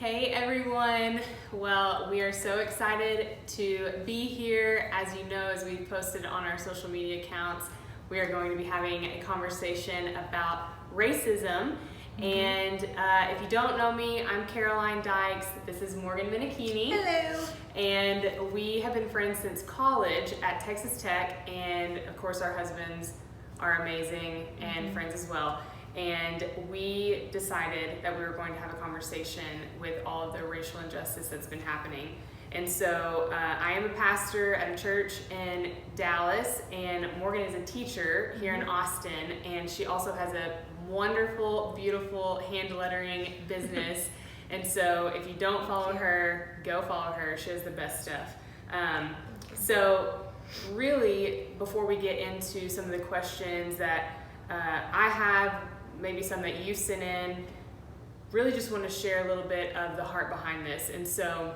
Hey everyone! Well, we are so excited to be here. As you know, as we posted on our social media accounts, we are going to be having a conversation about racism. And if you don't know me, I'm Caroline Dykes. This is Morgan Menichini. Hello. And we have been friends since college at Texas Tech, and of course our husbands are amazing and friends as well. And we decided that we were going to have a conversation with all of the racial injustice that's been happening. And so I am a pastor at a church in Dallas, and Morgan is a teacher here in Austin, and she also has a wonderful, beautiful hand lettering business. And so if you don't follow her, go follow her. She has the best stuff. So really, before we get into some of the questions that I have, maybe some that you sent in, really just want to share a little bit of the heart behind this. And so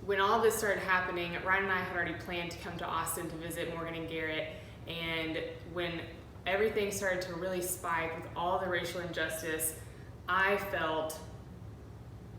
when all this started happening, Ryan and I had already planned to come to Austin to visit Morgan and Garrett. And when everything started to really spike with all the racial injustice, I felt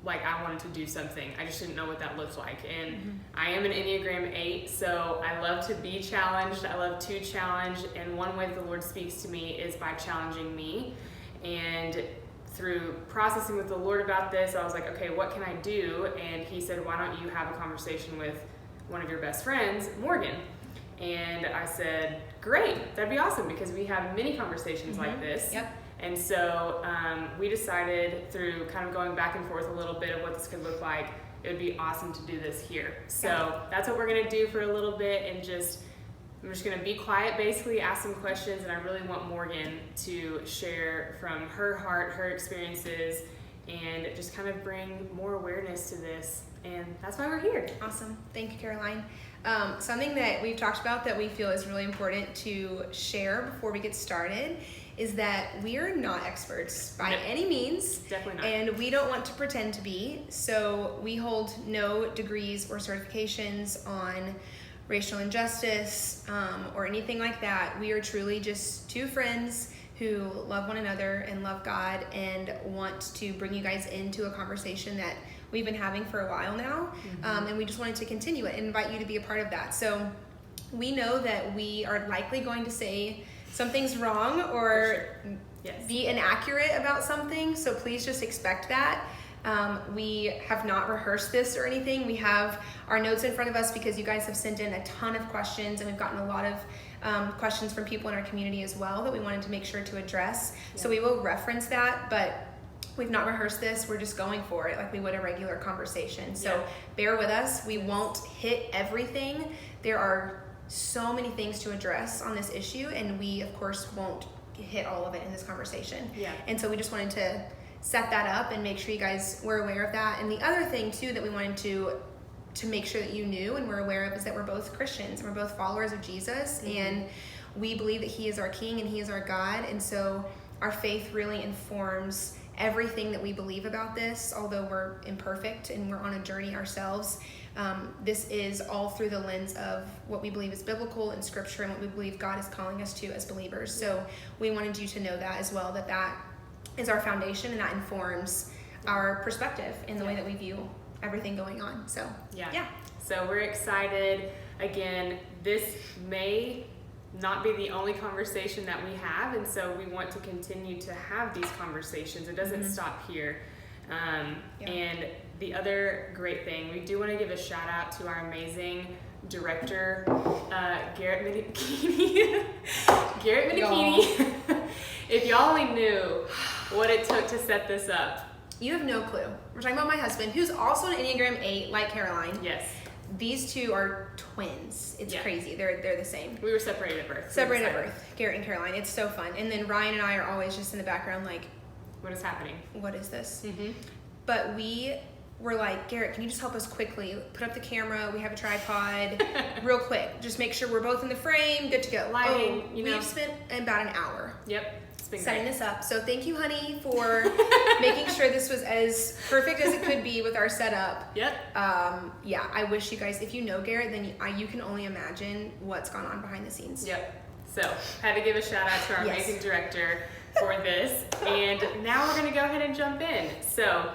like I wanted to do something. I just didn't know what that looked like. And I am an Enneagram 8, so I love to be challenged. I love to challenge. And one way that the Lord speaks to me is by challenging me. And through processing with the Lord about this, I was like, okay, what can I do? And he said, why don't you have a conversation with one of your best friends, Morgan? And I said, great, that'd be awesome, because we have many conversations like this. Yep. And so we decided, through kind of going back and forth a little bit of what this could look like, it would be awesome to do this here. So that's what we're gonna do for a little bit, and I'm just gonna be quiet, basically ask some questions, and I really want Morgan to share from her heart, her experiences, and just kind of bring more awareness to this. And that's why we're here. Awesome. Thank you, Caroline. Something that we've talked about that we feel is really important to share before we get started is that we are not experts by any means. Definitely not. And we don't want to pretend to be. So we hold no degrees or certifications on racial injustice or anything like that. We are truly just two friends who love one another and love God and want to bring you guys into a conversation that we've been having for a while now. And we just wanted to continue it and invite you to be a part of that. So we know that we are likely going to say something's wrong or be inaccurate about something. So please just expect that. We have not rehearsed this or anything. We have our notes in front of us because you guys have sent in a ton of questions, and we've gotten a lot of questions from people in our community as well that we wanted to make sure to address. So we will reference that, but we've not rehearsed this. We're just going for it like we would a regular conversation. So bear with us. We won't hit everything. There are so many things to address on this issue, and we of course won't hit all of it in this conversation. And so we just wanted to set that up and make sure you guys were aware of that. And the other thing too that we wanted to make sure that you knew and were aware of is that we're both Christians and we're both followers of Jesus, and we believe that he is our King and he is our God. And so our faith really informs everything that we believe about this, although we're imperfect and we're on a journey ourselves. This is all through the lens of what we believe is biblical and scripture and what we believe God is calling us to as believers. So we wanted you to know that as well, that is our foundation and that informs our perspective in the way that we view everything going on. So So we're excited. Again, this may not be the only conversation that we have, and so we want to continue to have these conversations. It doesn't stop here. And the other great thing, we do want to give a shout out to our amazing director, Garrett Menichini. Garrett Menichini. If y'all only knew what it took to set this up. You have no clue. We're talking about my husband, who's also an Enneagram 8, like Caroline. Yes. These two are twins. It's crazy. They're the same. We were separated at birth. Separated at birth, Garrett and Caroline. It's so fun. And then Ryan and I are always just in the background like, what is happening? What is this? But we were like, Garrett, can you just help us quickly? Put up the camera. We have a tripod. Real quick. Just make sure we're both in the frame. Good to go. Lighting, We've spent about an hour. Setting this up. So thank you, honey, for making sure this was as perfect as it could be with our setup. I wish you guys, if you know Garrett, then you can only imagine what's gone on behind the scenes. So had to give a shout out to our amazing director for this. And now we're going to go ahead and jump in. So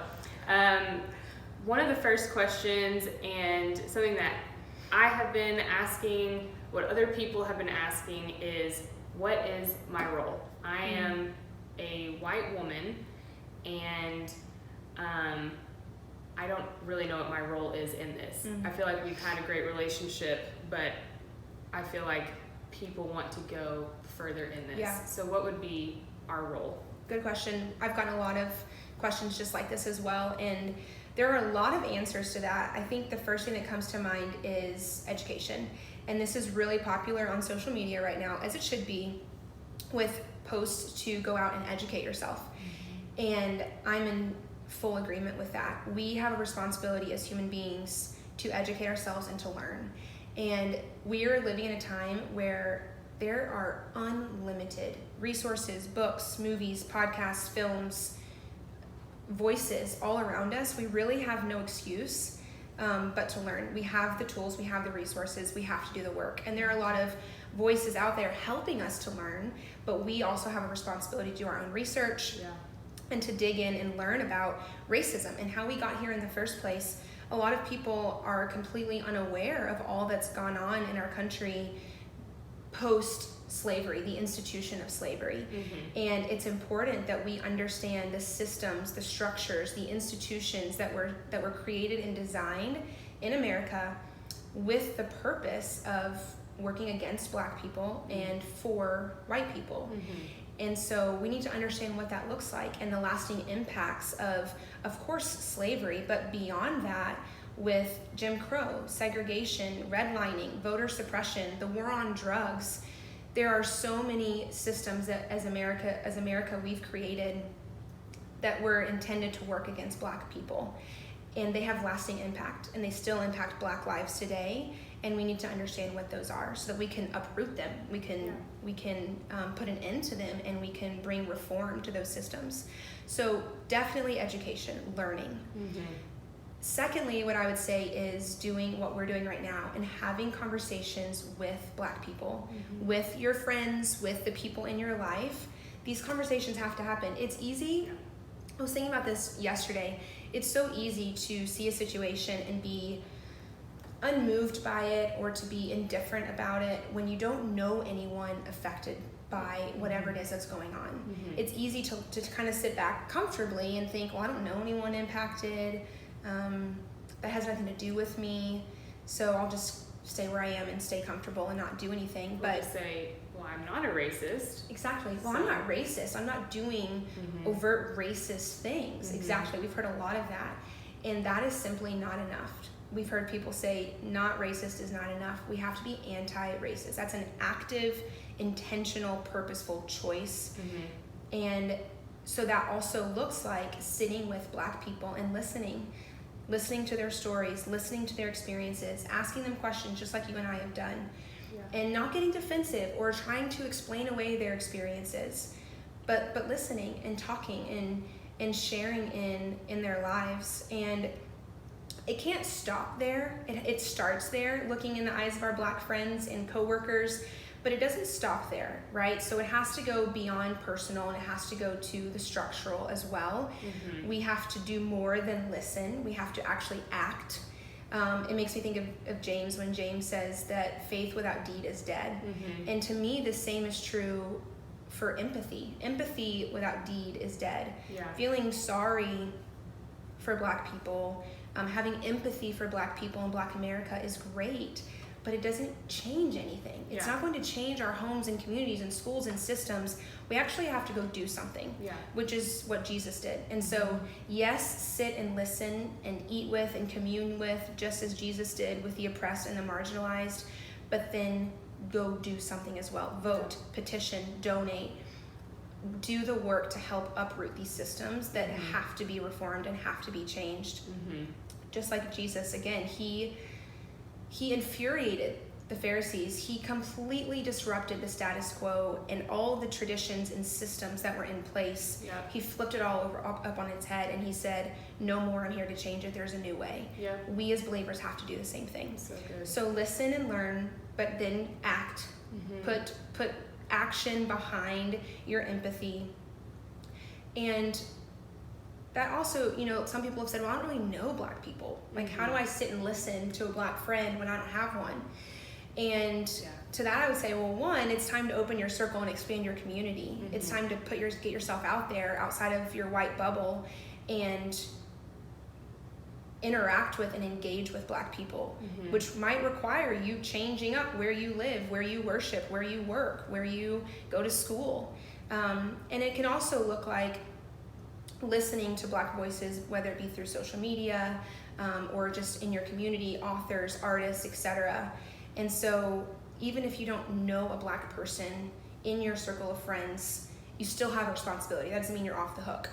One of the first questions, and something that I have been asking, what other people have been asking, is what is my role? I am a white woman, and I don't really know what my role is in this. I feel like we've had a great relationship, but I feel like people want to go further in this. Yeah. So what would be our role? Good question. I've gotten a lot of questions just like this as well, and there are a lot of answers to that. I think the first thing that comes to mind is education, and this is really popular on social media right now, as it should be, with posts to go out and educate yourself. And I'm in full agreement with that. We have a responsibility as human beings to educate ourselves and to learn. And we are living in a time where there are unlimited resources, books, movies, podcasts, films, voices all around us. We really have no excuse but to learn. We have the tools, we have the resources, we have to do the work. And there are a lot of voices out there helping us to learn, but we also have a responsibility to do our own research and to dig in and learn about racism and how we got here in the first place. A lot of people are completely unaware of all that's gone on in our country post-slavery, the institution of slavery. And it's important that we understand the systems, the structures, the institutions that were created and designed in America with the purpose of working against Black people and for white people. And so we need to understand what that looks like and the lasting impacts of course, slavery, but beyond that, with Jim Crow, segregation, redlining, voter suppression, the war on drugs. There are so many systems that as America we've created that were intended to work against Black people. And they have lasting impact, and they still impact Black lives today. And we need to understand what those are so that we can uproot them. We can put an end to them, and we can bring reform to those systems. So definitely education, learning. Secondly, what I would say is doing what we're doing right now and having conversations with Black people, with your friends, with the people in your life. These conversations have to happen. It's easy. I was thinking about this yesterday. It's so easy to see a situation and be unmoved by it or to be indifferent about it when you don't know anyone affected by whatever it is that's going on. It's easy to kind of sit back comfortably and think, well, I don't know anyone impacted. That has nothing to do with me, so I'll just stay where I am and stay comfortable and not do anything. But say, well, I'm not a racist. Exactly. Well, I'm not racist. I'm not doing overt racist things. Exactly. We've heard a lot of that, and that is simply not enough. We've heard people say not racist is not enough. We have to be anti-racist. That's an active, intentional, purposeful choice. And so that also looks like sitting with Black people and listening to their stories, listening to their experiences, asking them questions just like you and I have done, and not getting defensive or trying to explain away their experiences, but listening and talking and sharing in their lives. And it can't stop there. It starts there, looking in the eyes of our Black friends and coworkers, but it doesn't stop there, right? So it has to go beyond personal, and it has to go to the structural as well. We have to do more than listen. We have to actually act. It makes me think of James when James says that faith without deed is dead. And to me, the same is true for empathy. Empathy without deed is dead. Feeling sorry for Black people, having empathy for Black people in Black America is great, but it doesn't change anything. It's not going to change our homes and communities and schools and systems. We actually have to go do something, which is what Jesus did. And so, yes, sit and listen and eat with and commune with, just as Jesus did with the oppressed and the marginalized, but then go do something as well. Vote, petition, donate, do the work to help uproot these systems that have to be reformed and have to be changed. Just like Jesus, again, he infuriated the Pharisees. He completely disrupted the status quo and all the traditions and systems that were in place. He flipped it all up on its head, and he said, no more, I'm here to change it. There's a new way. We as believers have to do the same thing. So listen and learn, but then act. Put action behind your empathy, and that also, some people have said, well, I don't really know Black people. Like, how do I sit and listen to a Black friend when I don't have one? And to that, I would say, well, one, it's time to open your circle and expand your community. It's time to get yourself out there outside of your white bubble and interact with and engage with Black people, which might require you changing up where you live, where you worship, where you work, where you go to school. And it can also look like listening to Black voices, whether it be through social media or just in your community, authors, artists, etc. And so even if you don't know a Black person in your circle of friends, you still have a responsibility. That doesn't mean you're off the hook.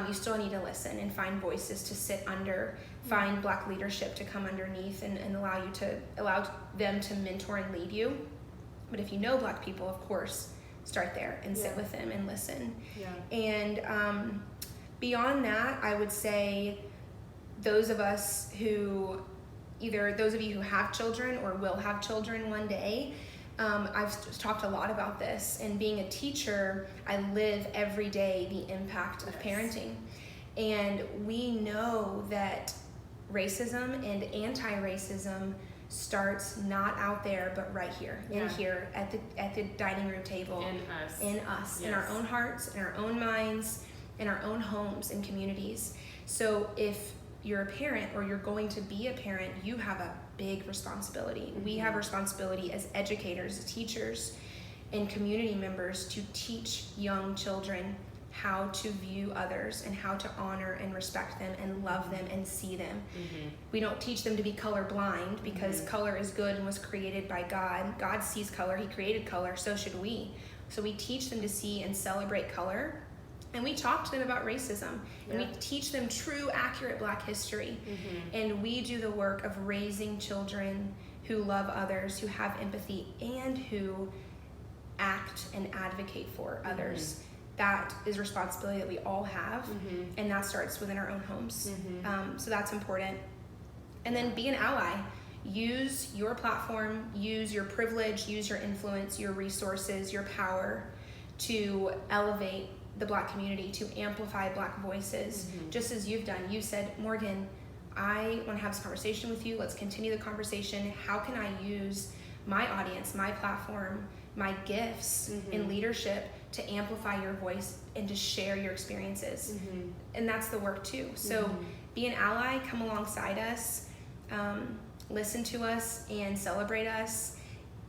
You still need to listen and find voices to sit under, find Black leadership to come underneath and allow them to mentor and lead you. But if you know Black people, of course, start there and sit with them and listen. And beyond that, I would say those of us who, either those of you who have children or will have children one day, I've talked a lot about this, and being a teacher, I live every day the impact of parenting. And we know that racism and anti-racism starts not out there, but right here, in here, at the dining room table. In us, in our own hearts, in our own minds, in our own homes and communities. So if you're a parent or you're going to be a parent, you have a big responsibility. We have a responsibility as educators, as teachers, and community members to teach young children how to view others and how to honor and respect them and love them and see them. We don't teach them to be colorblind, because color is good and was created by God. God sees color, He created color, so should we. So we teach them to see and celebrate color. And we talk to them about racism, and we teach them true, accurate Black history. And we do the work of raising children who love others, who have empathy, and who act and advocate for others. That is a responsibility that we all have, and that starts within our own homes. So that's important. And then be an ally. Use your platform, use your privilege, use your influence, your resources, your power to elevate the Black community, to amplify Black voices, just as you've done. You said, Morgan, I want to have this conversation with you. Let's continue the conversation. How can I use my audience, my platform, my gifts in leadership to amplify your voice and to share your experiences? And that's the work too. So be an ally, come alongside us, listen to us and celebrate us,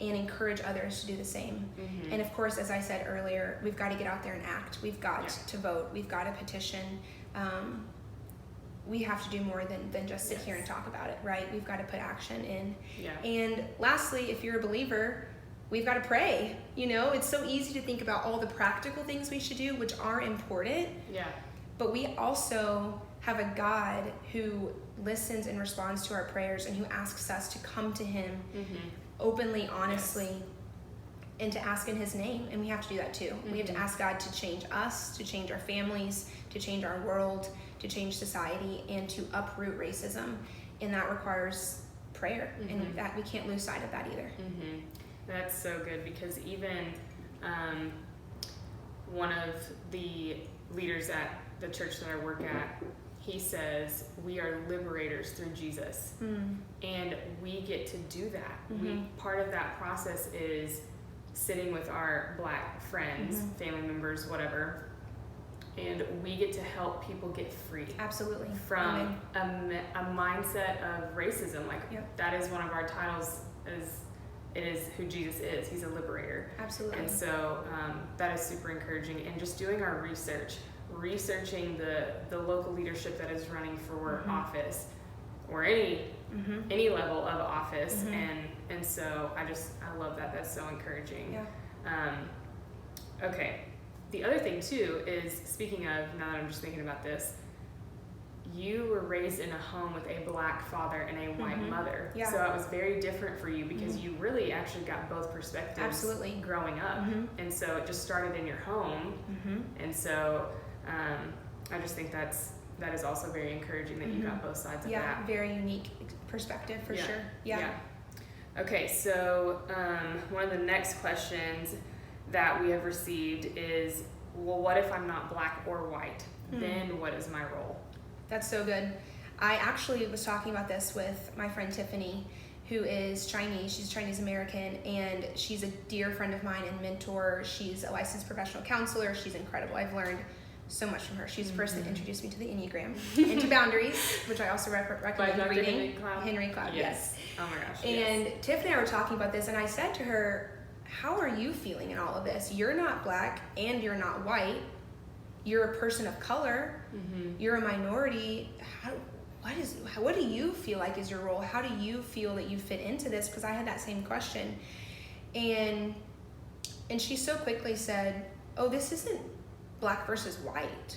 and encourage others to do the same. And of course, as I said earlier, we've got to get out there and act. We've got to vote. We've got to petition. We have to do more than just sit here and talk about it, right? We've got to put action in. And lastly, if you're a believer, we've got to pray. It's so easy to think about all the practical things we should do, which are important. But we also have a God who listens and responds to our prayers, and who asks us to come to Him openly, honestly, and to ask in His name. And we have to do that too. We have to ask God to change us, to change our families, to change our world, to change society, and to uproot racism. And that requires prayer, and that we can't lose sight of that either. That's so good, because even one of the leaders at the church that I work at, he says we are liberators through Jesus, and we get to do that. Part of that process is sitting with our Black friends, family members, whatever, and we get to help people get free. Absolutely. From a mindset of racism. That is one of our titles. It is who Jesus is. He's a liberator. Absolutely. And so that is super encouraging. And just doing our researching the local leadership that is running for office, or any level of office. And so I love that. That's so encouraging. Okay. The other thing too is, speaking of, now that I'm just thinking about this, you were raised in a home with a Black father and a white mother. So it was very different for you, because you really actually got both perspectives growing up. And so it just started in your home. And so I just think that is also very encouraging that you got both sides of that. Very unique perspective for sure. Okay, so one of the next questions that we have received is, well, what if I'm not Black or white? Then what is my role? That's so good. I actually was talking about this with my friend Tiffany, who is Chinese. She's Chinese American, and she's a dear friend of mine and mentor. She's a licensed professional counselor. She's incredible. I've learned so much from her. She's the person that introduced me to the Enneagram and to Boundaries, which I also recommend reading. Henry Cloud. Yes. Oh my gosh. And Tiff and I were talking about this, and I said to her, how are you feeling in all of this? You're not Black and you're not white. You're a person of color. You're a minority. What do you feel like is your role? How do you feel that you fit into this? Because I had that same question. And she so quickly said, oh, this isn't Black versus white.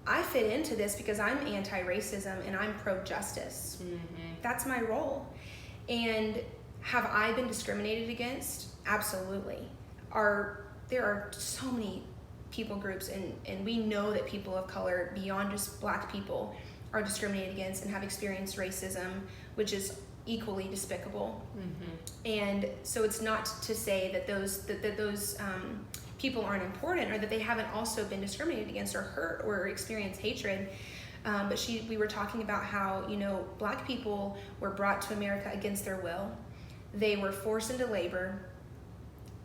I fit into this because I'm anti-racism and I'm pro-justice. That's my role. And have I been discriminated against? Absolutely. There are so many people groups, and we know that people of color, beyond just Black people, are discriminated against and have experienced racism, which is equally despicable. And so it's not to say that those people aren't important, or that they haven't also been discriminated against or hurt or experienced hatred. But we were talking about how, Black people were brought to America against their will. They were forced into labor.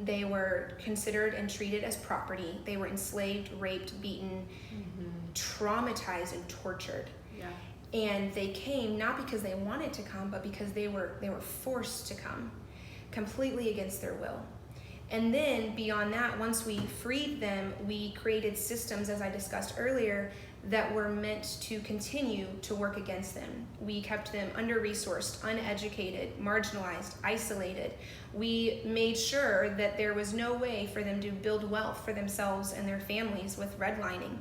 They were considered and treated as property. They were enslaved, raped, beaten, traumatized, and tortured. And they came not because they wanted to come, but because they were forced to come, completely against their will. And then beyond that, once we freed them, we created systems, as I discussed earlier, that were meant to continue to work against them. We kept them under-resourced, uneducated, marginalized, isolated. We made sure that there was no way for them to build wealth for themselves and their families with redlining.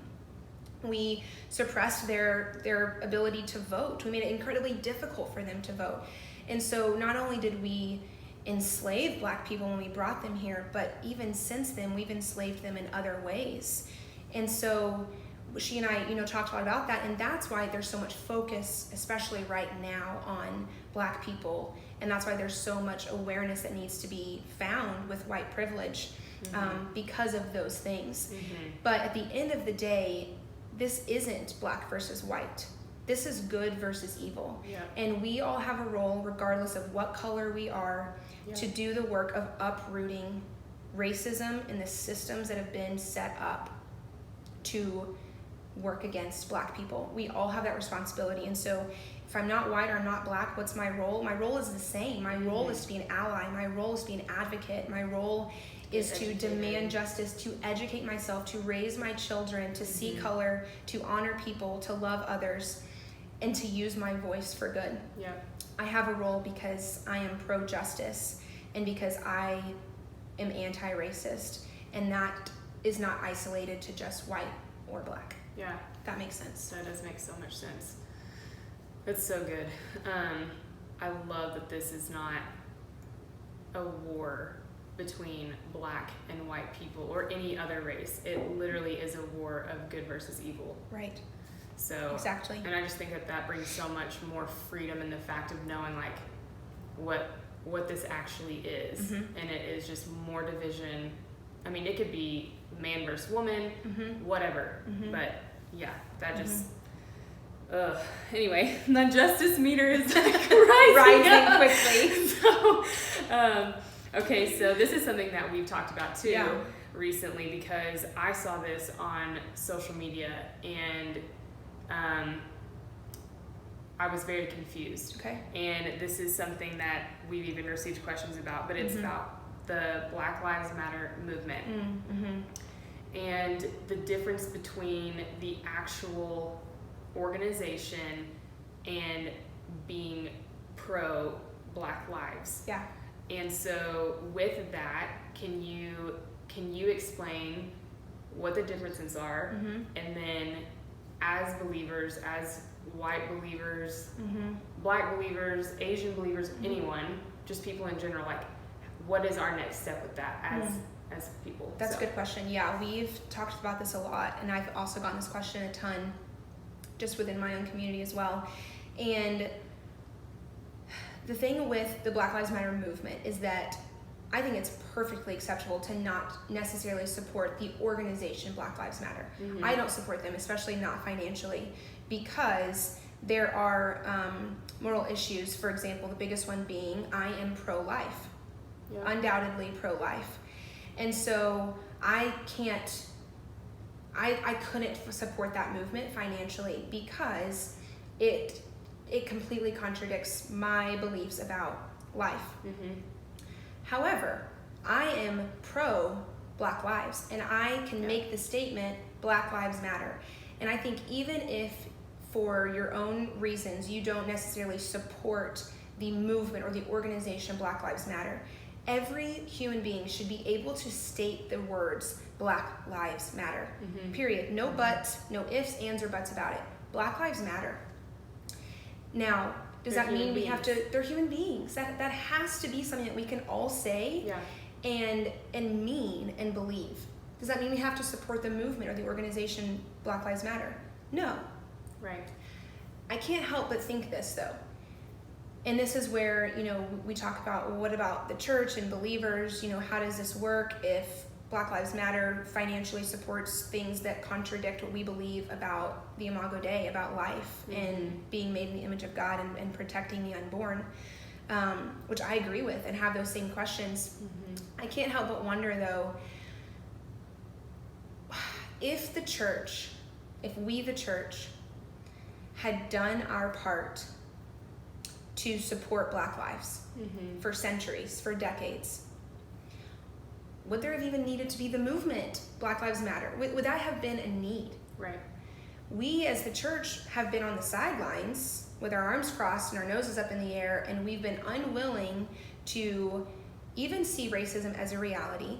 We suppressed their ability to vote. We made it incredibly difficult for them to vote. And so not only did we enslave Black people when we brought them here, but even since then, we've enslaved them in other ways. And so she and I, talked a lot about that, and that's why there's so much focus, especially right now, on Black people, and that's why there's so much awareness that needs to be found with white privilege, because of those things. But at the end of the day, this isn't Black versus white. This is good versus evil. And we all have a role, regardless of what color we are, to do the work of uprooting racism and the systems that have been set up to work against Black people. We all have that responsibility. And so if I'm not white or I'm not Black, what's my role? My role is the same. My role is to be an ally. My role is to be an advocate. My role is to demand justice, to educate myself, to raise my children, to see color, to honor people, to love others, and to use my voice for good. I have a role because I am pro-justice and because I am anti-racist, and that is not isolated to just white or Black. That makes sense. That does make so much sense. It's so good. I love that this is not a war between Black and white people or any other race. It literally is a war of good versus evil. Right. So exactly. And I just think that brings so much more freedom in the fact of knowing like what this actually is. And it is just more division. I mean, it could be man versus woman, whatever. But yeah, that just anyway, the justice meter is like rising quickly. So okay, so this is something that we've talked about too recently, because I saw this on social media and I was very confused. Okay. And this is something that we've even received questions about, but it's about the Black Lives Matter movement. And the difference between the actual organization and being pro Black lives. And so with that, can you explain what the differences are? And then as believers, as white believers, Black believers, Asian believers, anyone, just people in general, like what is our next step with that as people? That's a good question. Yeah, we've talked about this a lot, and I've also gotten this question a ton just within my own community as well. And the thing with the Black Lives Matter movement is that I think it's perfectly acceptable to not necessarily support the organization Black Lives Matter. I don't support them, especially not financially, because there are moral issues. For example, the biggest one being I am pro-life, undoubtedly pro-life. And so I couldn't support that movement financially because it completely contradicts my beliefs about life. However, I am pro Black lives, and I can make the statement Black lives matter. And I think even if for your own reasons you don't necessarily support the movement or the organization Black Lives Matter, every human being should be able to state the words Black Lives Matter. Period. No buts, no ifs, ands, or buts about it. Black lives matter. Now, does that mean we have to, they're human beings. That has to be something that we can all say and mean and believe. Does that mean we have to support the movement or the organization Black Lives Matter? No. Right. I can't help but think this though. And this is where, we talk about, well, what about the church and believers? How does this work if Black Lives Matter financially supports things that contradict what we believe about the Imago Dei, about life and being made in the image of God and protecting the unborn, which I agree with and have those same questions. I can't help but wonder though, if we the church had done our part to support Black lives for centuries, for decades, would there have even needed to be the movement Black Lives Matter? Would that have been a need? Right. We as the church have been on the sidelines with our arms crossed and our noses up in the air, and we've been unwilling to even see racism as a reality.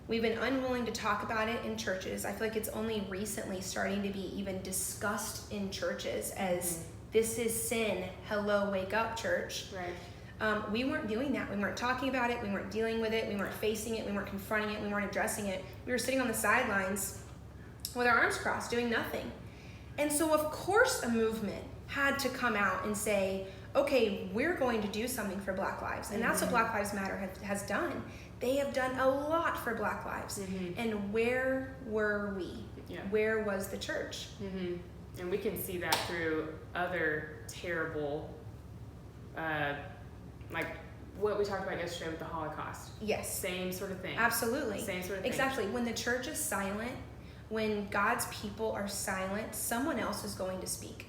We've been unwilling to talk about it in churches. I feel like it's only recently starting to be even discussed in churches as this is sin. Hello, wake up, church. Right. We weren't doing that. We weren't talking about it. We weren't dealing with it. We weren't facing it. We weren't confronting it. We weren't addressing it. We were sitting on the sidelines with our arms crossed, doing nothing. And so, of course, a movement had to come out and say, okay, we're going to do something for Black lives. And that's what Black Lives Matter has done. They have done a lot for Black lives. And where were we? Where was the church? And we can see that through other terrible, like what we talked about yesterday with the Holocaust. Yes. Same sort of thing. Absolutely. Same sort of thing. Exactly. When the church is silent, when God's people are silent, someone else is going to speak.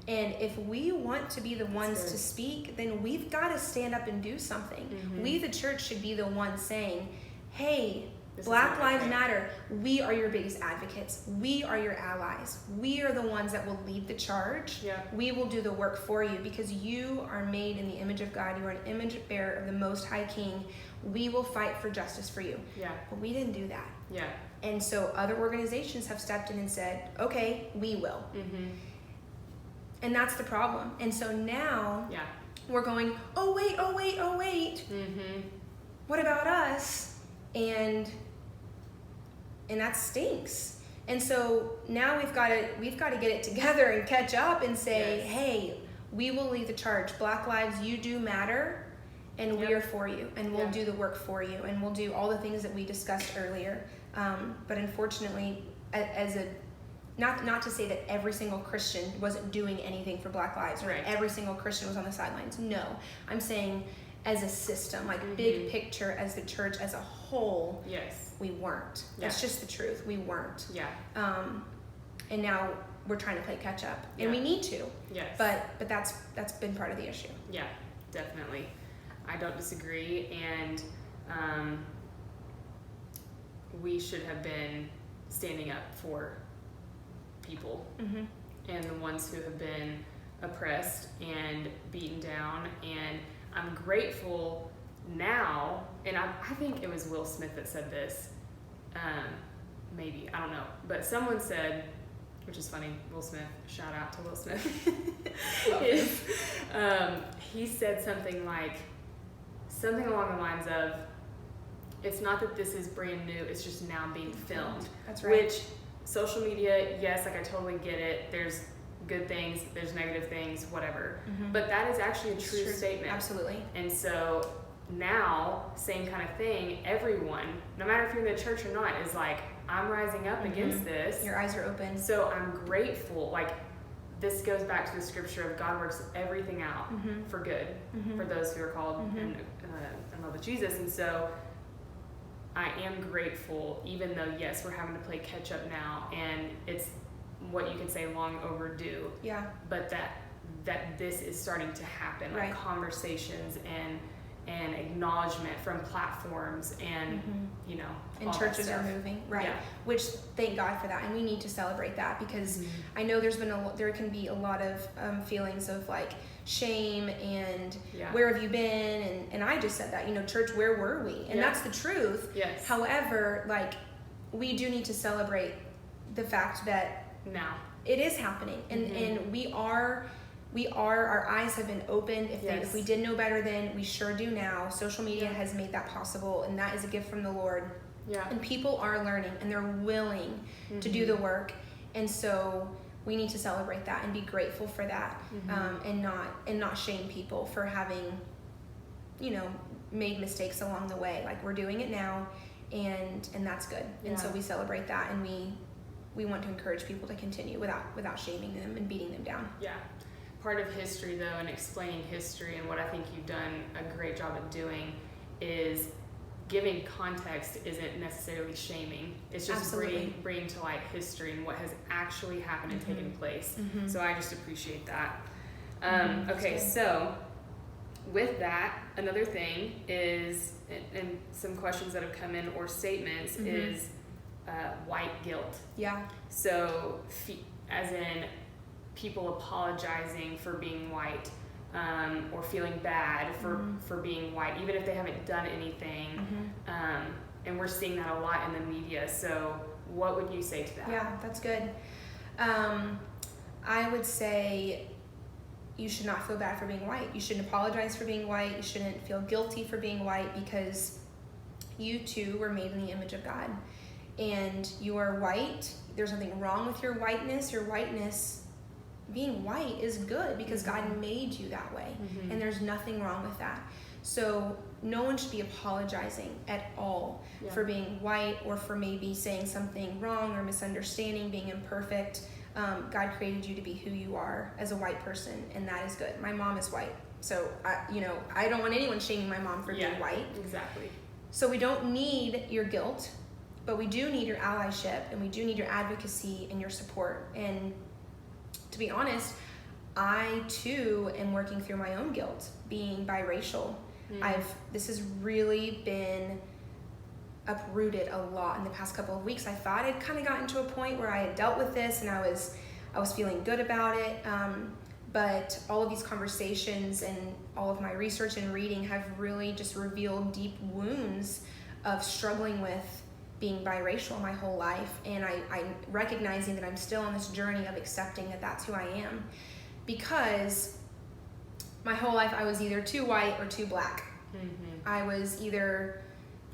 And if we want to be the ones to speak, then we've got to stand up and do something. We, the church, should be the ones saying, hey, Black Lives Matter. We are your biggest advocates. We are your allies. We are the ones that will lead the charge. We will do the work for you because you are made in the image of God. You are an image bearer of the Most High King. We will fight for justice for you. But we didn't do that. And so other organizations have stepped in and said, okay, we will. And that's the problem. And so now we're going, oh wait. What about us? And that stinks. And so now we've got to get it together and catch up and say, hey, we will lead the charge. Black lives, you do matter, and we are for you, and we'll do the work for you, and we'll do all the things that we discussed earlier. But unfortunately, not to say that every single Christian wasn't doing anything for Black lives, or every single Christian was on the sidelines. No, I'm saying as a system, like big picture, as the church as a whole, we weren't. That's just the truth. We weren't. And now we're trying to play catch up, and we need to. But that's been part of the issue. Yeah, definitely. I don't disagree, and we should have been standing up for people and the ones who have been oppressed and beaten down. And I'm grateful now, and I think it was Will Smith that said this, maybe, I don't know, but someone said, which is funny, Will Smith, shout out to Will Smith, he said something along the lines of, it's not that this is brand new, it's just now being filmed. That's right. Which, social media, yes, like I totally get it, there's good things, there's negative things, whatever. But that is actually a true statement. Absolutely. And so now, same kind of thing, everyone, no matter if you're in the church or not, is like, I'm rising up against this. Your eyes are open. So I'm grateful. Like, this goes back to the scripture of God works everything out for good for those who are called and in love with Jesus. And so I am grateful, even though, yes, we're having to play catch up now, and it's what you could say long overdue. Yeah. But that this is starting to happen, Right. like conversations and acknowledgement from platforms and you know, and all that churches are stuff. moving, right? Yeah. Which, thank God for that, and we need to celebrate that, because I know there can be a lot of feelings of like shame and where have you been, and I just said that, you know, church, where were we? And that's the truth. Yes. However, like, we do need to celebrate the fact that Now it is happening, and we are, our eyes have been opened. If we did know better then, we sure do now. Social media has made that possible, and that is a gift from the Lord. Yeah. And people are learning, and they're willing to do the work, and so we need to celebrate that and be grateful for that, and not shame people for having, you know, made mistakes along the way. Like, we're doing it now, and that's good. And so we celebrate that, and we want to encourage people to continue without shaming them and beating them down. Yeah. Part of history, though, and explaining history, and what I think you've done a great job of doing, is giving context isn't necessarily shaming. It's just bringing to light history and what has actually happened and taken place. So I just appreciate that. Okay, so with that, another thing is, and some questions that have come in or statements, is white guilt. Yeah. So, as in people apologizing for being white, or feeling bad for being white, even if they haven't done anything. And we're seeing that a lot in the media. So what would you say to that? Yeah, that's good. I would say you should not feel bad for being white. You shouldn't apologize for being white. You shouldn't feel guilty for being white, because you too were made in the image of God. And you are white. There's nothing wrong with your whiteness. Your whiteness, being white, is good, because God made you that way, and there's nothing wrong with that. So no one should be apologizing at all for being white, or for maybe saying something wrong or misunderstanding, being imperfect. God created you to be who you are as a white person, and that is good. My mom is white, so I don't want anyone shaming my mom for being white. Exactly. So we don't need your guilt, but we do need your allyship, and we do need your advocacy and your support. And to be honest, I too am working through my own guilt being biracial. This has really been uprooted a lot in the past couple of weeks. I thought I'd kind of gotten to a point where I had dealt with this, and I was feeling good about it. But all of these conversations and all of my research and reading have really just revealed deep wounds of struggling with being biracial my whole life, and I'm recognizing that I'm still on this journey of accepting that that's who I am, because my whole life I was either too white or too black. I was either,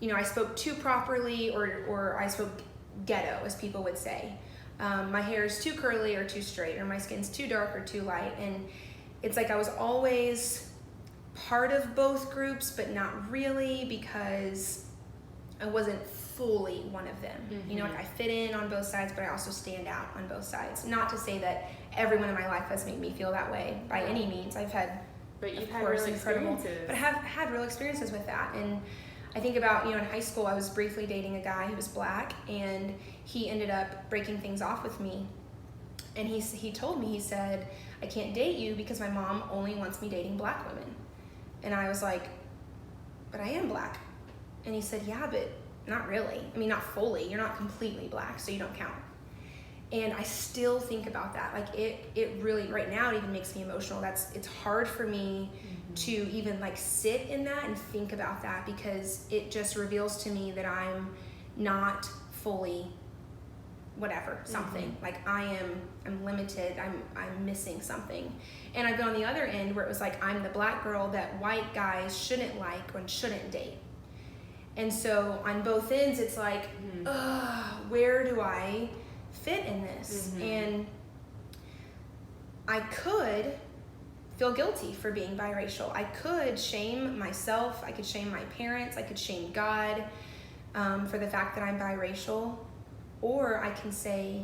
I spoke too properly, or I spoke ghetto, as people would say. My hair is too curly or too straight, or my skin's too dark or too light, and it's like I was always part of both groups, but not really, because I wasn't fully one of them. Like, I fit in on both sides, but I also stand out on both sides. Not to say that everyone in my life has made me feel that way by any means. I've had, but you've had real experiences. But I have had real experiences with that. And I think about, in high school, I was briefly dating a guy who was black, and he ended up breaking things off with me. And he told me, he said, I can't date you because my mom only wants me dating black women. And I was like, but I am black. And he said, yeah, but not really. I mean, not fully. You're not completely black, so you don't count. And I still think about that. Like, it really, right now, it even makes me emotional. It's hard for me to even like sit in that and think about that, because it just reveals to me that I'm not fully whatever, something. Like, I'm limited, I'm missing something. And I've been on the other end where it was like, I'm the black girl that white guys shouldn't like or shouldn't date. And so on both ends, it's like, where do I fit in this? And I could feel guilty for being biracial. I could shame myself. I could shame my parents. I could shame God for the fact that I'm biracial. Or I can say,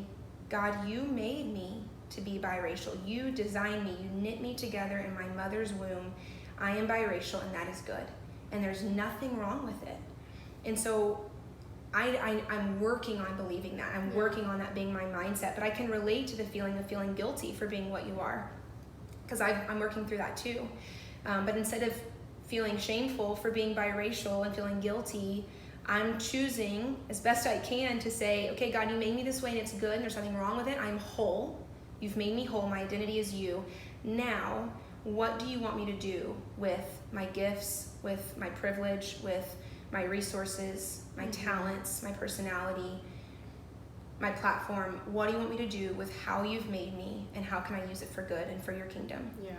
God, you made me to be biracial. You designed me, you knit me together in my mother's womb. I am biracial, and that is good. And there's nothing wrong with it. And so I'm working on believing that. I'm working on that being my mindset, but I can relate to the feeling of feeling guilty for being what you are, because I'm working through that too. But instead of feeling shameful for being biracial and feeling guilty, I'm choosing as best I can to say, okay, God, you made me this way and it's good and there's nothing wrong with it. I'm whole. You've made me whole. My identity is you. Now, what do you want me to do with my gifts, with my privilege, with my resources, my talents, my personality, my platform? What do you want me to do with how you've made me, and how can I use it for good and for your kingdom? Yeah.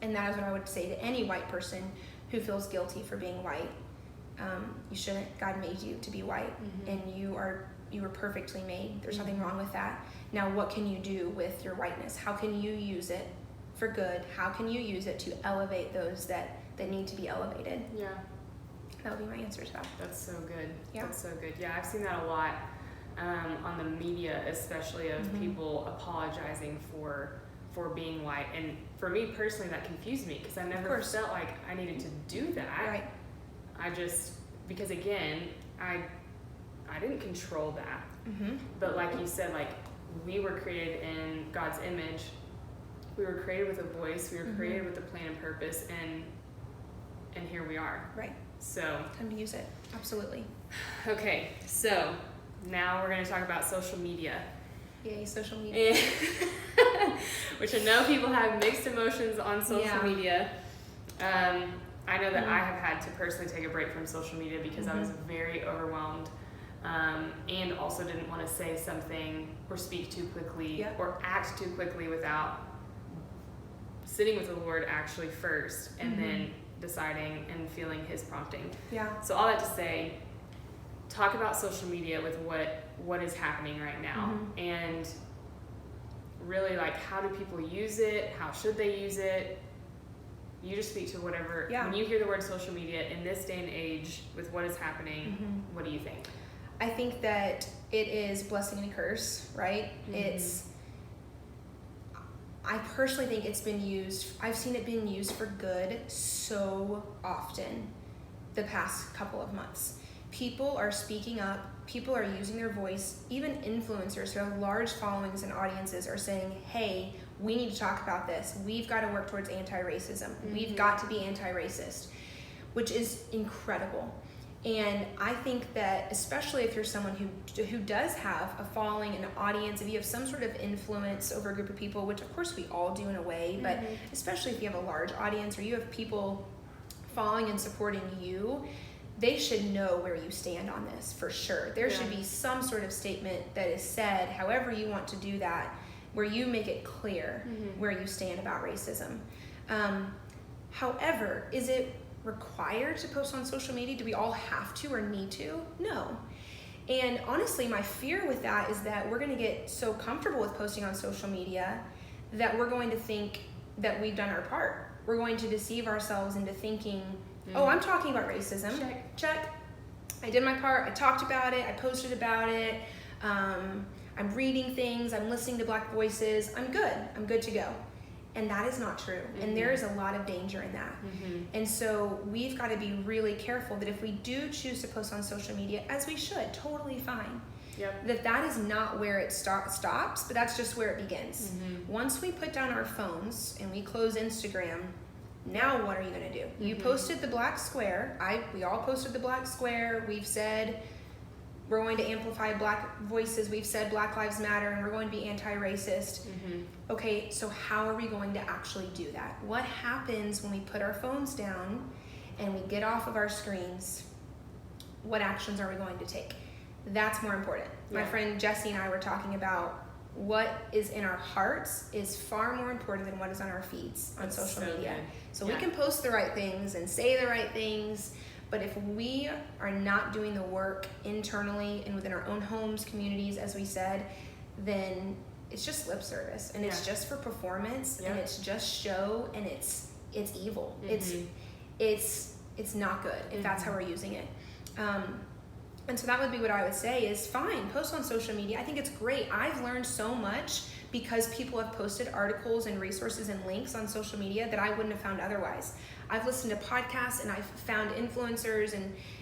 And that is what I would say to any white person who feels guilty for being white. You shouldn't. God made you to be white, and you were perfectly made. There's nothing wrong with that. Now, what can you do with your whiteness? How can you use it for good? How can you use it to elevate those that need to be elevated? Yeah. That would be my answer to that. That's so good. Yeah. That's so good. Yeah, I've seen that a lot on the media, especially of people apologizing for being white. And for me personally, that confused me because I never felt like I needed to do that. Right. I just, because again, I didn't control that. But like you said, like we were created in God's image. We were created with a voice. We were created with a plan and purpose, and here we are. Right. So time to use it. Absolutely. Okay, so now we're going to talk about social media. Yay, social media. Which I know people have mixed emotions on social media. I know that I have had to personally take a break from social media because I was very overwhelmed, and also didn't want to say something or speak too quickly or act too quickly without sitting with the Lord actually first, and then deciding and feeling his prompting. Yeah. So all that to say, talk about social media with what is happening right now, and really like how do people use it? How should they use it? You just speak to whatever. Yeah. When you hear the word social media in this day and age with what is happening, what do you think? I think that it is blessing and a curse, right? I personally think it's been used, I've seen it being used for good so often the past couple of months. People are speaking up, people are using their voice, even influencers who have large followings and audiences are saying, hey, we need to talk about this. We've got to work towards anti-racism. We've got to be anti-racist, which is incredible. And I think that especially if you're someone who does have a following, an audience, if you have some sort of influence over a group of people, which of course we all do in a way, but especially if you have a large audience or you have people following and supporting you, they should know where you stand on this for sure. There should be some sort of statement that is said, however you want to do that, where you make it clear where you stand about racism. However, is it required to post on social media? Do we all have to or need to? No. And honestly, my fear with that is that we're going to get so comfortable with posting on social media that we're going to think that we've done our part. We're going to deceive ourselves into thinking, oh, I'm talking about racism. Check. I did my part. I talked about it. I posted about it. I'm reading things. I'm listening to Black voices. I'm good. I'm good to go. And that is not true. And there is a lot of danger in that. And so we've got to be really careful that if we do choose to post on social media, as we should, totally fine, that is not where it stops, but that's just where it begins. Once we put down our phones and we close Instagram, now what are you going to do? You posted the black square. We all posted the black square. We've said we're going to amplify Black voices. We've said Black Lives Matter, and we're going to be anti-racist. Okay, so how are we going to actually do that? What happens when we put our phones down and we get off of our screens? What actions are we going to take? That's more important. My friend Jessie and I were talking about what is in our hearts is far more important than what is on our feeds on social media. So we can post the right things and say the right things, but if we are not doing the work internally and within our own homes, communities, as we said, then it's just lip service, and it's just for performance, and it's just show, and it's evil. It's not good if that's how we're using it. And so that would be what I would say is fine, post on social media. I think it's great. I've learned so much because people have posted articles and resources and links on social media that I wouldn't have found otherwise. I've listened to podcasts and I've found influencers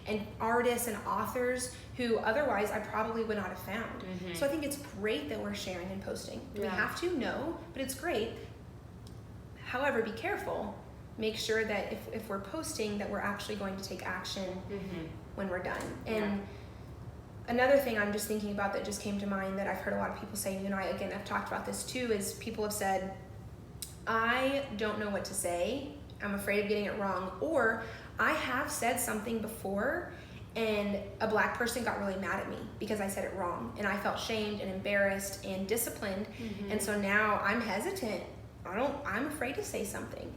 and artists and authors who otherwise I probably would not have found. So I think it's great that we're sharing and posting. Do we have to? No, but it's great. However, be careful. Make sure that if we're posting that we're actually going to take action when we're done. And another thing I'm just thinking about that just came to mind that I've heard a lot of people say, and I've talked about this too, is people have said, I don't know what to say. I'm afraid of getting it wrong. Or I have said something before and a Black person got really mad at me because I said it wrong. And I felt shamed and embarrassed and disciplined. And so now I'm hesitant. I'm afraid to say something.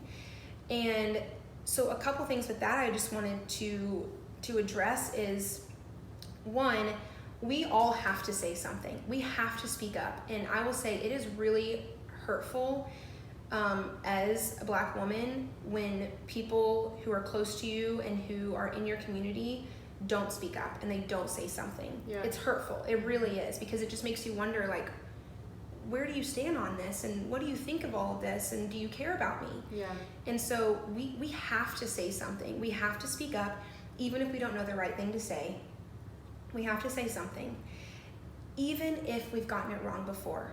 And so a couple things with that I just wanted to address is, one, we all have to say something. We have to speak up. And I will say it is really hurtful as a Black woman when people who are close to you and who are in your community don't speak up and they don't say something. It's hurtful. It really is, because it just makes you wonder, like, where do you stand on this, and what do you think of all of this, and do you care about me? And so we have to say something. We have to speak up, even if we don't know the right thing to say. We have to say something, even if we've gotten it wrong before.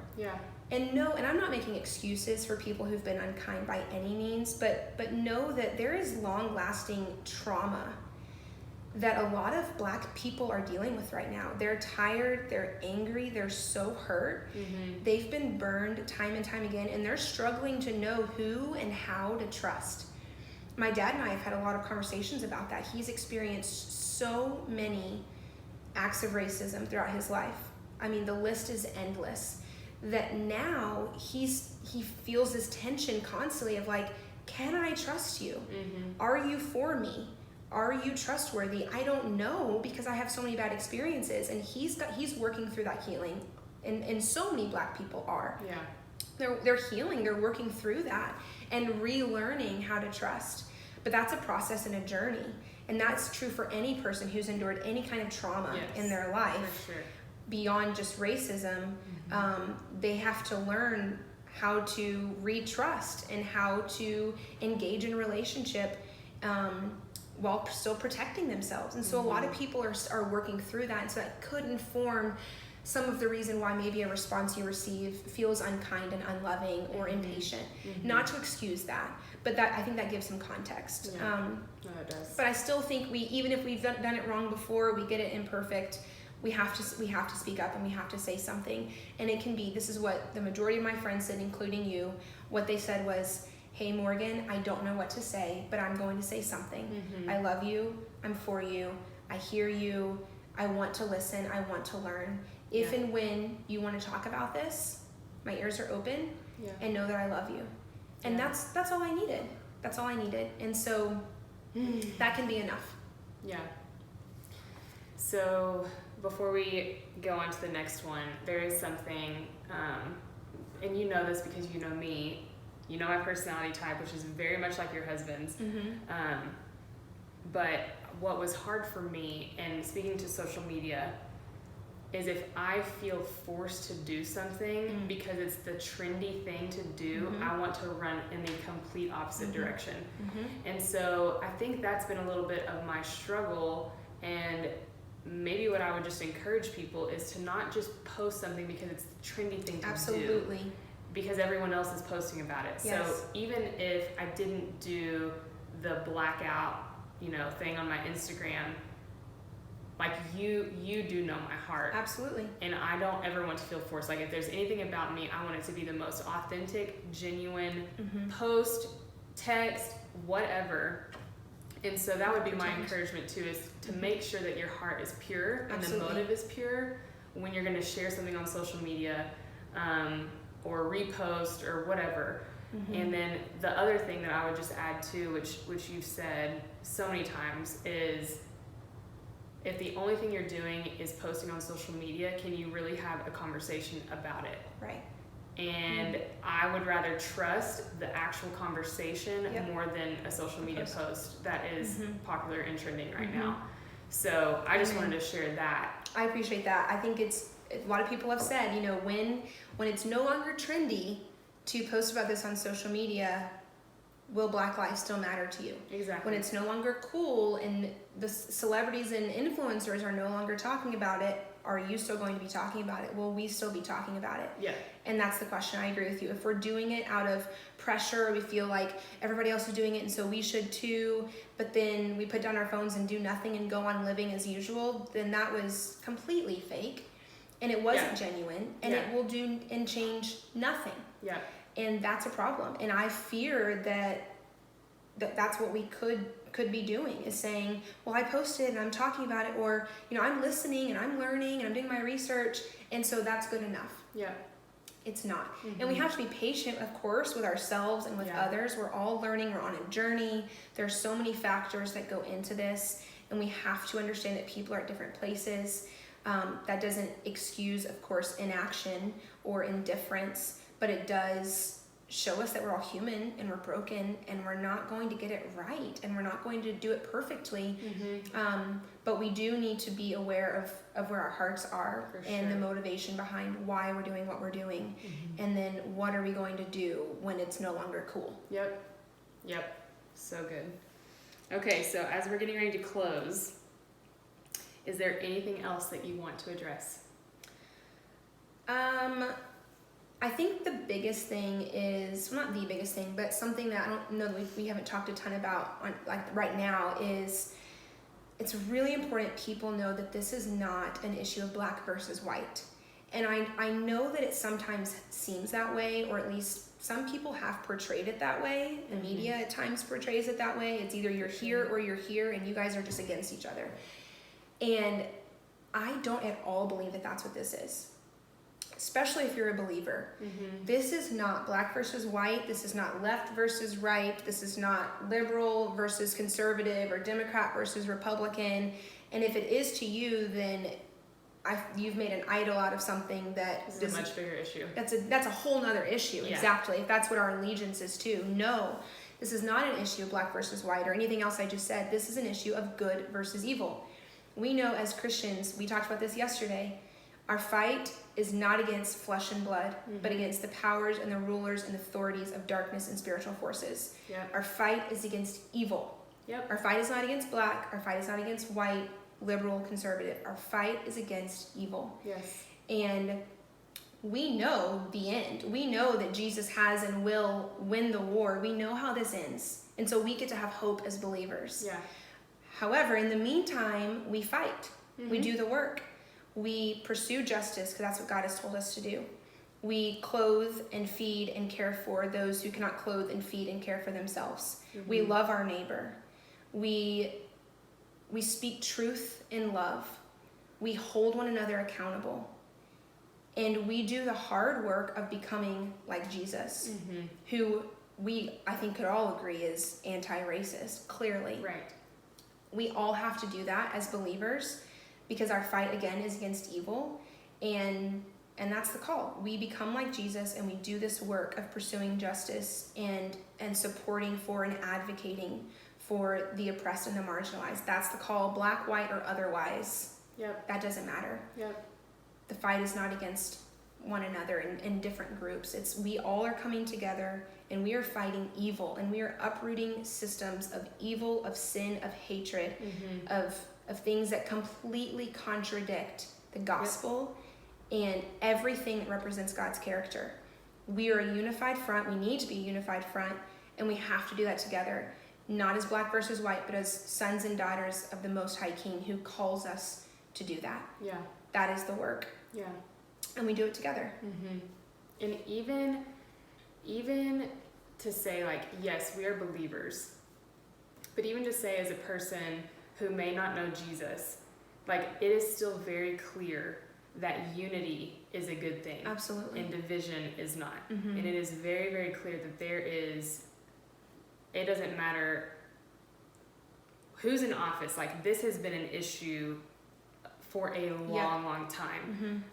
And I'm not making excuses for people who've been unkind by any means, but know that there is long-lasting trauma that a lot of Black people are dealing with right now. They're tired, they're angry, they're so hurt. They've been burned time and time again, and they're struggling to know who and how to trust. My dad and I have had a lot of conversations about that. He's experienced so many acts of racism throughout his life. I mean, the list is endless. That now he feels this tension constantly of like, can I trust you? Are you for me? Are you trustworthy? I don't know, because I have so many bad experiences, and he's working through that healing, and so many Black people are. They're healing, they're working through that and relearning how to trust. But that's a process and a journey, and that's true for any person who's endured any kind of trauma in their life. Beyond just racism, they have to learn how to retrust and how to engage in relationship while still protecting themselves. And so a lot of people are working through that, and so that could inform some of the reason why maybe a response you receive feels unkind and unloving or impatient. Not to excuse that, but that I think that gives some context. It does. But I still think even if we've done it wrong before, we get it imperfect, we have to speak up and we have to say something. And it can be, this is what the majority of my friends said, including you, what they said was, hey Morgan, I don't know what to say, but I'm going to say something. I love you, I'm for you, I hear you, I want to listen, I want to learn. If and when you want to talk about this, my ears are open, and know that I love you. And that's all I needed. That's all I needed. And so that can be enough. So before we go on to the next one, there is something, and you know this because you know me, you know my personality type, which is very much like your husband's. But what was hard for me, and speaking to social media, is if I feel forced to do something because it's the trendy thing to do, I want to run in the complete opposite direction. And so I think that's been a little bit of my struggle, and maybe what I would just encourage people is to not just post something because it's the trendy thing to do. Because everyone else is posting about it. So even if I didn't do the blackout, thing on my Instagram, like you do know my heart. Absolutely. And I don't ever want to feel forced. Like if there's anything about me, I want it to be the most authentic, genuine post, text, whatever. And so that would be my encouragement too, is to make sure that your heart is pure and the motive is pure when you're going to share something on social media, or repost or whatever. And then the other thing that I would just add to, which you've said so many times, is if the only thing you're doing is posting on social media, can you really have a conversation about it? Right. And I would rather trust the actual conversation more than a social media post that is popular and trending right now. So I just wanted to share that. I appreciate that. I think it's a lot of people have said, you know, when it's no longer trendy to post about this on social media, will Black lives still matter to you? Exactly. When it's no longer cool and the celebrities and influencers are no longer talking about it, are you still going to be talking about it? Will we still be talking about it? Yeah. And that's the question. I agree with you. If we're doing it out of pressure, we feel like everybody else is doing it and so we should too, but then we put down our phones and do nothing and go on living as usual, then that was completely fake and it wasn't genuine, and it will do and change nothing. Yeah. And that's a problem. And I fear that's what we could be doing, is saying, well, I posted and I'm talking about it, or, you know, I'm listening and I'm learning and I'm doing my research, and so that's good enough. Yeah. It's not. And we have to be patient, of course, with ourselves and with others. We're all learning. We're on a journey. There's so many factors that go into this, and we have to understand that people are at different places. That doesn't excuse, of course, inaction or indifference, but it does show us that we're all human and we're broken and we're not going to get it right and we're not going to do it perfectly. But we do need to be aware of where our hearts are and the motivation behind why we're doing what we're doing. And then what are we going to do when it's no longer cool? Yep. So good. Okay, so as we're getting ready to close, is there anything else that you want to address? I think the biggest thing is, well, not the biggest thing, but something that I don't know that we haven't talked a ton about on, like right now, is it's really important people know that this is not an issue of black versus white. And I know that it sometimes seems that way, or at least some people have portrayed it that way. The media at times portrays it that way. It's either you're here or you're here and you guys are just against each other. And I don't at all believe that that's what this is. Especially if you're a believer. This is not black versus white. This is not left versus right. This is not liberal versus conservative or Democrat versus Republican. And if it is to you, then you've made an idol out of something that is a much bigger issue. That's a whole nother issue. Exactly. If that's what our allegiance is to. No, this is not an issue of black versus white or anything else I just said. This is an issue of good versus evil. We know as Christians, we talked about this yesterday, our fight is not against flesh and blood, but against the powers and the rulers and authorities of darkness and spiritual forces. Our fight is against evil. Our fight is not against black. Our fight is not against white, liberal, conservative. Our fight is against evil. And we know the end. We know that Jesus has and will win the war. We know how this ends. And so we get to have hope as believers. However, in the meantime, we fight. We do the work. We pursue justice because that's what God has told us to do. We clothe and feed and care for those who cannot clothe and feed and care for themselves. We love our neighbor. We speak truth in love. We hold one another accountable. And we do the hard work of becoming like Jesus, who I think could all agree is anti-racist, clearly. We all have to do that as believers, because our fight, again, is against evil, and that's the call. We become like Jesus, and we do this work of pursuing justice and supporting for and advocating for the oppressed and the marginalized. That's the call, black, white, or otherwise. That doesn't matter. The fight is not against one another in different groups. It's we all are coming together, and we are fighting evil, and we are uprooting systems of evil, of sin, of hatred, of things that completely contradict the gospel and everything that represents God's character. We are a unified front. We need to be a unified front, and we have to do that together, not as black versus white, but as sons and daughters of the Most High King who calls us to do that. That is the work. And we do it together. And even to say, like, yes, we are believers, but even to say as a person who may not know Jesus, like, it is still very clear that unity is a good thing. Absolutely. And division is not. And it is very, very clear that it doesn't matter who's in office. Like, this has been an issue for a long time.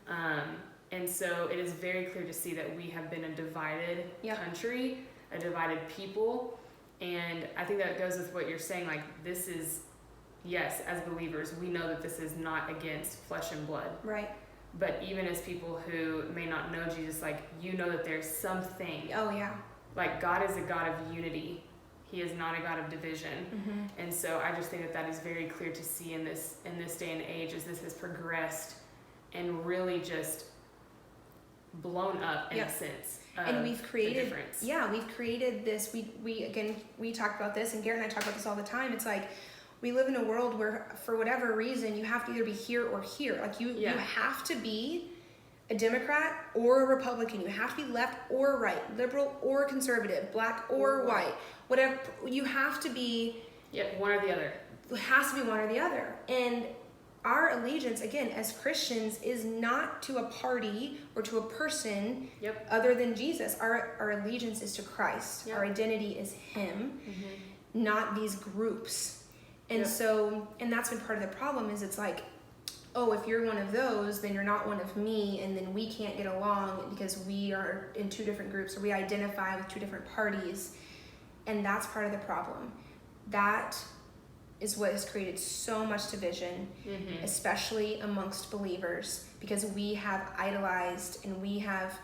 And so it is very clear to see that we have been a divided country, a divided people. And I think that goes with what you're saying. Like, this is, yes, as believers, we know that this is not against flesh and blood. but even as people who may not know Jesus, like, you know that there's something. Oh yeah. Like, God is a God of unity. He is not a God of division. And so I just think that that is very clear to see in this day and age, as this has progressed and really just blown up in a sense. And we've created this, we talked about this, and Garrett and I talk about this all the time. It's like, we live in a world where, for whatever reason, you have to either be here or here. Like, you have to be a Democrat or a Republican. You have to be left or right, liberal or conservative, black or white, whatever. You have to be. One or the other. It has to be one or the other. And our allegiance, again, as Christians, is not to a party or to a person other than Jesus. Our allegiance is to Christ. Our identity is Him, not these groups. And so, and that's been part of the problem, is it's like, oh, if you're one of those, then you're not one of me, and then we can't get along because we are in two different groups, or we identify with two different parties. And that's part of the problem. That is what has created so much division, especially amongst believers, because we have idolized and we have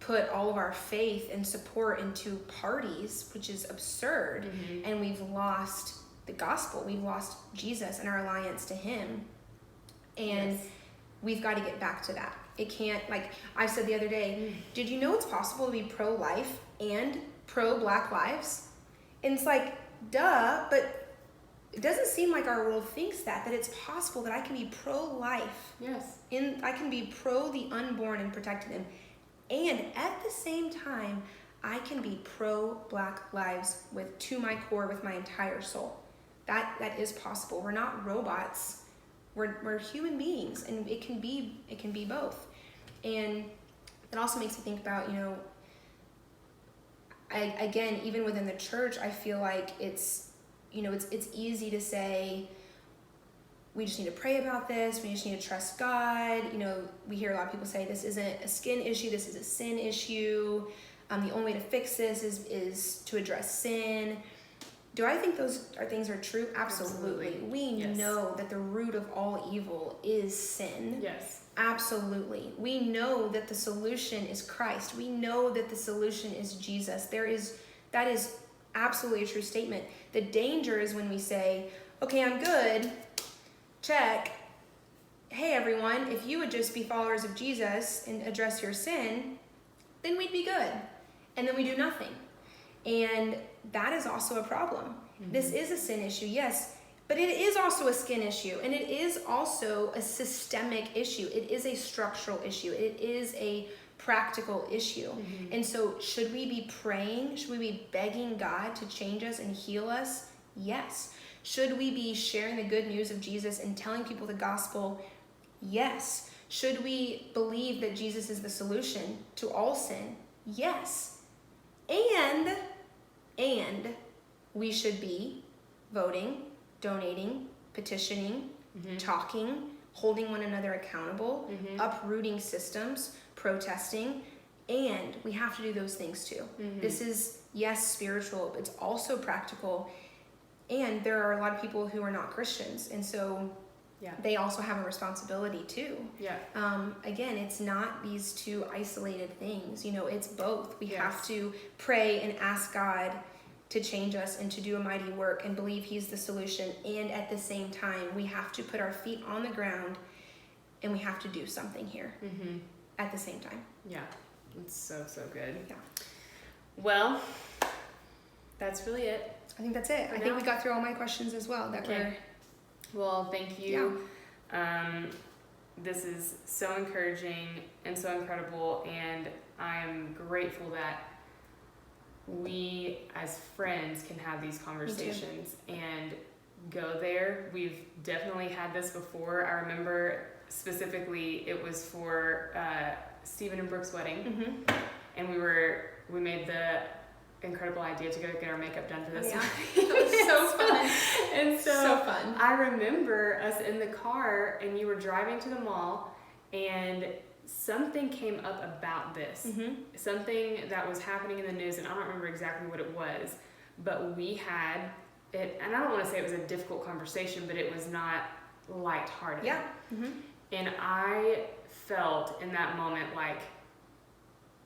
put all of our faith and support into parties, which is absurd. And we've lost the gospel. We've lost Jesus and our alliance to Him. And we've got to get back to that. It can't, like I said the other day, did you know it's possible to be pro-life and pro-Black lives? And it's like, duh, but it doesn't seem like our world thinks that it's possible that I can be pro-life. Yes. I can be pro the unborn and protecting them. And at the same time, I can be pro-Black lives to my core, with my entire soul. That is possible. We're not robots. We're human beings, and it can be both. And it also makes me think about, again, even within the church, I feel like it's easy to say, we just need to pray about this. We just need to trust God. We hear a lot of people say, this isn't a skin issue. This is a sin issue. The only way to fix this is to address sin. Do I think those things are true? Absolutely. We know that the root of all evil is sin. Yes. Absolutely. We know that the solution is Christ. We know that the solution is Jesus. That is absolutely a true statement. The danger is when we say, okay, I'm good, check. Hey everyone, if you would just be followers of Jesus and address your sin, then we'd be good. And then we do nothing. And that is also a problem. This is a sin issue, yes, but it is also a skin issue, and it is also a systemic issue. It is a structural issue. It is a practical issue. And so should we be praying? Should we be begging God to change us and heal us? Yes. Should we be sharing the good news of Jesus and telling people the gospel? Yes. Should we believe that Jesus is the solution to all sin? Yes. And we should be voting, donating, petitioning, talking, holding one another accountable, uprooting systems, protesting, and we have to do those things too. This is, yes, spiritual, but it's also practical. And there are a lot of people who are not Christians, and so they also have a responsibility too. Again, it's not these two isolated things. It's both. We have to pray and ask God to change us and to do a mighty work and believe He's the solution. And at the same time, we have to put our feet on the ground and we have to do something here at the same time. Yeah, it's so good. Yeah. Well, that's really it. I think that's it. I think we got through all my questions as well. Well, thank you. This is so encouraging and so incredible, and I am grateful that we as friends can have these conversations and go there. We've definitely had this before. I remember specifically it was for Stephen and Brooke's wedding, and we made the incredible idea to go get our makeup done for this one. It was so fun. And so fun. I remember us in the car, and you were driving to the mall, and something came up about this. Something that was happening in the news, and I don't remember exactly what it was, but we had it, and I don't want to say it was a difficult conversation, but it was not lighthearted. And I felt in that moment like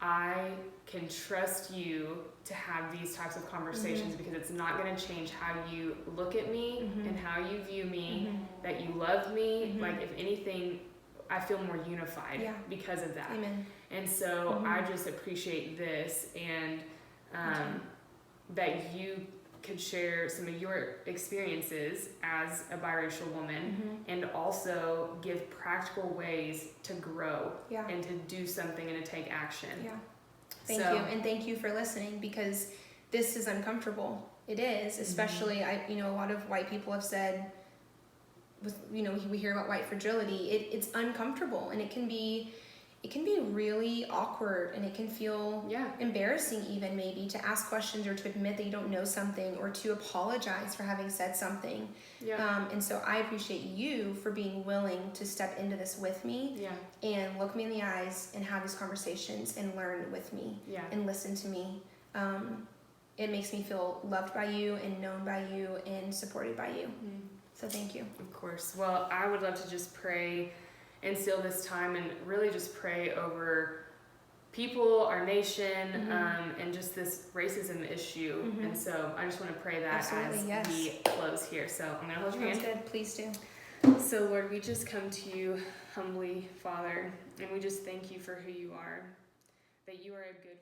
I can trust you to have these types of conversations because it's not going to change how you look at me and how you view me, that you love me. Like, if anything, I feel more unified because of that. Amen. And so I just appreciate this, and that you could share some of your experiences as a biracial woman and also give practical ways to grow and to do something and to take action. Thank you, and thank you for listening, because this is uncomfortable. It is, especially a lot of white people have said, we hear about white fragility. It's uncomfortable, and it can be really awkward, and it can feel embarrassing even maybe to ask questions or to admit that you don't know something or to apologize for having said something. And so I appreciate you for being willing to step into this with me and look me in the eyes and have these conversations and learn with me and listen to me. It makes me feel loved by you and known by you and supported by you. So thank you. Of course. Well, I would love to just pray and seal this time and really just pray over people, our nation, and just this racism issue. And so I just want to pray that as we close here. So I'm going to hold your hand. Good. Please do. So Lord, we just come to you humbly, Father, and we just thank you for who you are, that you are a good